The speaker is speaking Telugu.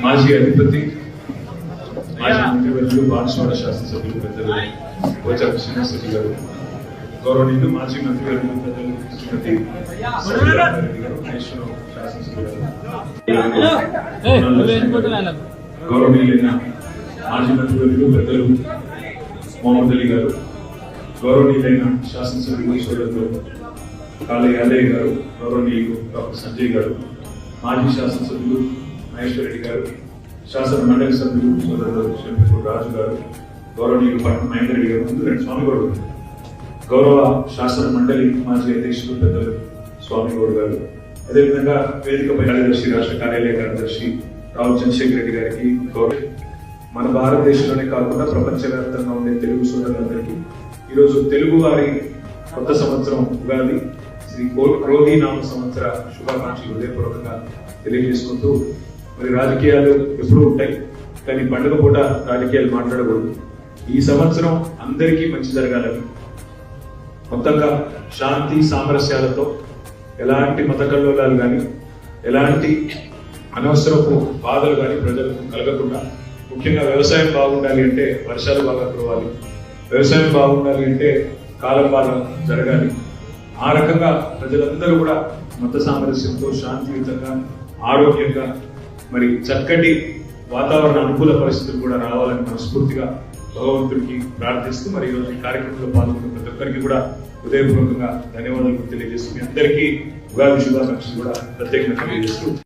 మాజీ అధిపతి మాజీ మంత్రివర్యులు బాన్సువాడ శాసనసభ్యులు పెద్దలు పోచారం శ్రీనివాసరెడ్డి గారు, గౌరవనీయులు మాజీ మంత్రివర్యులు పెద్దలు శ్రీమతి సత్యనారాయణ గారు, మహేశ్వరం శాసనసభ్యులు గౌరవనీయులైన మాజీ మంత్రివర్యులు పెద్దలు మొహమ్మద్ అలీ గారు, గౌరవనీయులైన శాసనసభ్యులు సోదరులు కాళీ యాదయ్య గారు, గౌరవనీయులు డాక్టర్ సంజయ్ గారు, మాజీ శాసనసభ్యులు మహేశ్వర్ రెడ్డి గారు, శాసన మండలి సభ్యులు సోదరులు శ్రీపూర్ రాజు గారు, గౌరవనీయులు పట్నం మహేందర్ రెడ్డి గారు, ముందు రెండు స్వామిగౌడ్ గౌరవ శాసన మండలి మాజీ అధ్యక్షులు పెద్దలు స్వామిగౌడ్ గారు, అదేవిధంగా వేదికపై కార్యదర్శి రాష్ట్ర కార్యాలయ కార్యదర్శి రావు చంద్రశేఖర్ రెడ్డి గారికి, గౌరవ మన భారతదేశంలోనే కాకుండా ప్రపంచవ్యాప్తంగా ఉండే తెలుగు సోదరులందరికీ ఈరోజు తెలుగు వారి కొత్త సంవత్సరం ఉగాది శ్రీ క్రోధి నామ సంవత్సర శుభాకాంక్షలు హృదయపూర్వకంగా తెలియజేసుకుంటూ, మరి రాజకీయాలు ఎప్పుడూ ఉంటాయి కానీ పండుగ పూట రాజకీయాలు మాట్లాడకూడదు. ఈ సంవత్సరం అందరికీ మంచి జరగాలని, మొత్తంగా శాంతి సామరస్యాలతో ఎలాంటి మత కల్లోలాలు కానీ ఎలాంటి అనవసరపు బాధలు కానీ ప్రజలకు కలగకుండా, ముఖ్యంగా వ్యవసాయం బాగుండాలి అంటే వర్షాలు బాగా కురవాలి, వ్యవసాయం బాగుండాలి అంటే కాలం బాగా జరగాలి. ఆ రకంగా ప్రజలందరూ కూడా మత సామరస్యంతో శాంతియుతంగా ఆరోగ్యంగా మరి చక్కటి వాతావరణ అనుకూల పరిస్థితులు కూడా రావాలని మనస్ఫూర్తిగా భగవంతుడికి ప్రార్థిస్తూ మరి ఈరోజు ఈ కార్యక్రమంలో పాల్గొన్న ప్రతి ఒక్కరికి కూడా హృదయపూర్వకంగా ధన్యవాదాలు తెలియజేస్తూ మీ అందరికీ ఉగాది శుభాకాంక్షలు కూడా ప్రత్యేకంగా తెలియజేస్తూ